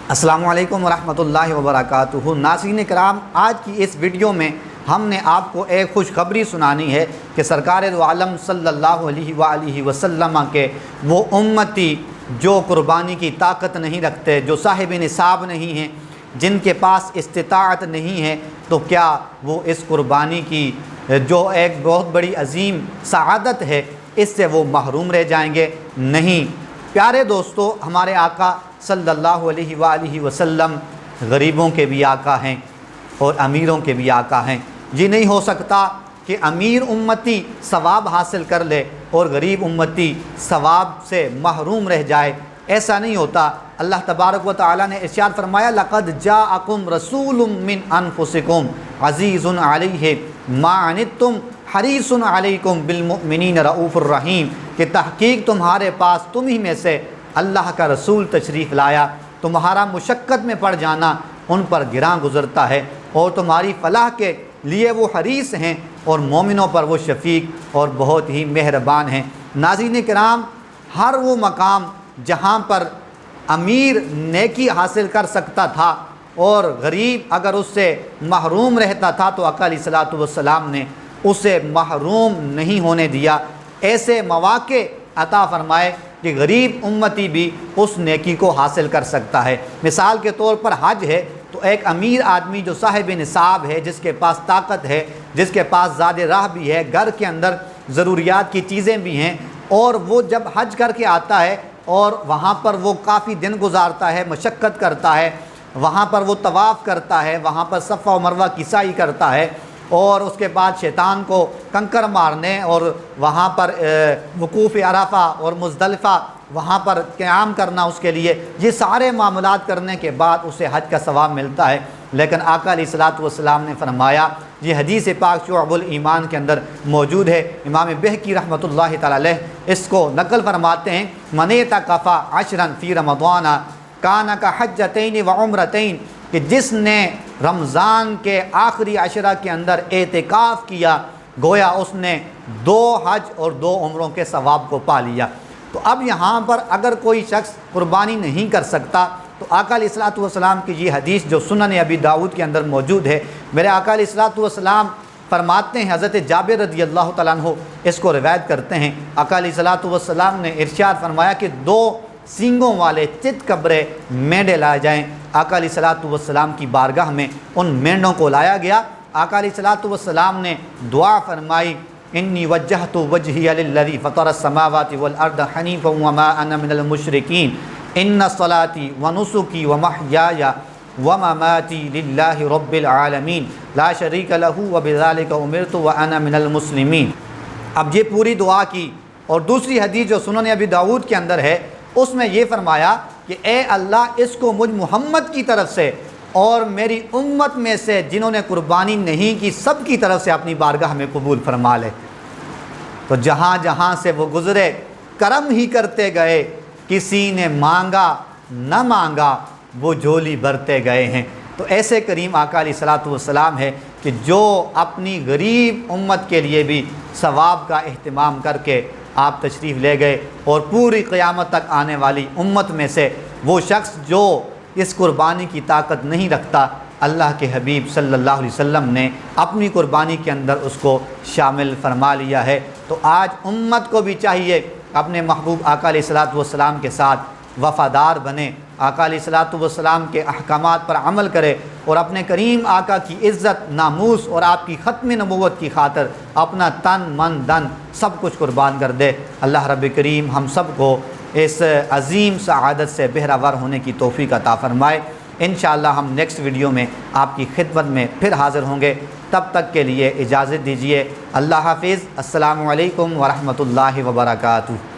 अस्सलामु अलैकुम वरहमतुल्लाहि वबरकातुहू। नाज़रीन कराम, आज की इस वीडियो में हमने आपको एक खुशखबरी सुनानी है कि सरकार दो आलम सल्लल्लाहु अलैहि वसल्लम के वो उम्मती जो कुर्बानी की ताकत नहीं रखते, जो साहिब निसाब नहीं हैं, जिनके पास इस्तिताअत नहीं है, तो क्या वो इस कुर्बानी की जो एक बहुत बड़ी अजीम सआदत है इससे वो महरूम रह जाएंगे? नहीं प्यारे दोस्तों, हमारे आका सल्लल्लाहु अलैहि वसल्लम गरीबों के भी आका हैं और अमीरों के भी आका हैं। ये नहीं हो सकता कि अमीर उम्मती सवाब हासिल कर ले और गरीब उम्मती सवाब से महरूम रह जाए, ऐसा नहीं होता। अल्लाह तबारक व तआला ने इरशाद फरमाया, लक़द जाअकुम रसूलुम मिन अनफुसिकुम अज़ीज़ुन अलैहि मा अनित्तुम हरीसुन अलैकुम बिल मुमिनीन रऊफ़ुर रहीम, कि तहकीक तुम्हारे पास तुम ही में से अल्लाह का रसूल तशरीफ़ लाया, तुम्हारा मुशक्क़त में पड़ जाना उन पर गिरां गुज़रता है और तुम्हारी फ़लाह के लिए वो हरीस हैं और मोमिनों पर वो शफ़ीक और बहुत ही मेहरबान हैं। नाज़रीन किराम, हर वो मकाम जहाँ पर अमीर नेकी हासिल कर सकता था और गरीब अगर उससे महरूम रहता था तो आका अलैहिस्सलातु वस्सलाम ने उसे महरूम नहीं होने दिया। ऐसे मौक़े अता फ़रमाए कि गरीब उम्मती भी उस नेकी को हासिल कर सकता है। मिसाल के तौर पर हज है तो एक अमीर आदमी जो साहिब निसाब है, जिसके पास ताकत है, जिसके पास ज़ादे राह भी है, घर के अंदर ज़रूरियात की चीज़ें भी हैं, और वो जब हज करके आता है और वहाँ पर वो काफ़ी दिन गुजारता है, मशक्क़त करता है, वहाँ पर वो तवाफ़ करता है, वहाँ पर सफ़ा व मरवा की साई करता है और उसके बाद शैतान को कंकर मारने और वहाँ पर वकूफ़ अराफ़ा और मुज़दलिफ़ा वहाँ पर क़याम करना, उसके लिए ये सारे मामलात करने के बाद उसे हज का सवाब मिलता है। लेकिन आका अलैहिस्सलातु वस्सलाम ने फरमाया, ये हदीस पाक शुअबुल ईमान के अंदर मौजूद है, इमाम बहकी रहमतुल्लाहि तआला अलैह इसको नकल फरमाते हैं, मन इतक़फ़ा अशरन फ़ी रमज़ान कान का हज्जतैन व उम्रतैन, कि जिसने रमज़ान के आखिरी अशरा के अंदर एतिकाफ़ किया गोया उसने 2 हज और 2 उम्रों के सवाब को पा लिया। तो अब यहाँ पर अगर कोई शख्स कुर्बानी नहीं कर सकता तो आका अलैहिस्सलातु वस्सलाम की ये हदीस जो सुनन अबी दाऊद के अंदर मौजूद है, मेरे आका अलैहिस्सलातु वस्सलाम फरमाते हैं, हज़रत जाबिर रज़ियल्लाहु तआला अन्हु इसको रिवायत करते हैं, आका अलैहिस्सलातु वस्सलाम ने इरशाद फरमाया कि 2 सींगों वाले चितकबरे मेंढे लाए जाएँ। आका अलैहिस्सलातु वस्सलाम की बारगाह में उन मेंढों को लाया गया। आका अलैहिस्सलातु वस्सलाम ने दुआ फरमाई, इन्नी वज्जहतु वजहिया लिल्लज़ी फ़तरस समावाति वल अर्द हनीफ़न व मा अना मिनल मुशरिकीन, इन्ना सलाती व नुसुकी व महयाया व ममाती लिल्लाहि रब्बिल आलमीन ला शरीका लहू व बिज़ालिका उमिरतु व अना मिनल मुस्लिमीन। अब ये पूरी दुआ की। और दूसरी हदीस जो सुनन अबी दाऊद के अंदर है उसमें ये फरमाया कि ए अल्लाह, इसको मुझ मोहम्मद की तरफ से और मेरी उम्मत में से जिन्होंने कुर्बानी नहीं की सब की तरफ से अपनी बारगाह में कबूल फरमा ले। तो जहाँ जहाँ से वो गुज़रे करम ही करते गए, किसी ने मांगा न मांगा वो झोली भरते गए हैं। तो ऐसे करीम आका अलैहिस्सलातु वस्सलाम है कि जो अपनी गरीब उम्मत के लिए भी सवाब का एहतमाम करके आप तशरीफ़ ले गए और पूरी क़यामत तक आने वाली उम्मत में से वो शख्स जो इस कुर्बानी की ताकत नहीं रखता, अल्लाह के हबीब सल्लल्लाहु अलैहि वसल्लम ने अपनी कुर्बानी के अंदर उसको शामिल फरमा लिया है। तो आज उम्मत को भी चाहिए अपने महबूब आका अलैहिस्सलातु वस्सलाम के साथ वफ़ादार बने, आका अलैहिस्सलातु वस्सलाम के अहकामात पर अमल करे और अपने करीम आका की इज़्ज़त, नामूस और आपकी ख़त्म नबूवत की खातिर अपना तन मन धन सब कुछ कुर्बान कर दे। अल्लाह रब्ब करीम हम सब को इस अज़ीम सआदत से बहरावर होने की तौफ़ीक़ अता फ़रमाए। इंशाअल्लाह हम नेक्स्ट वीडियो में आपकी खिदमत में फिर हाज़िर होंगे। तब तक के लिए इजाज़त दीजिए। अल्लाह हाफ़िज़। अस्सलामु अलैकुम व रहमतुल्लाहि व बरकातुहू।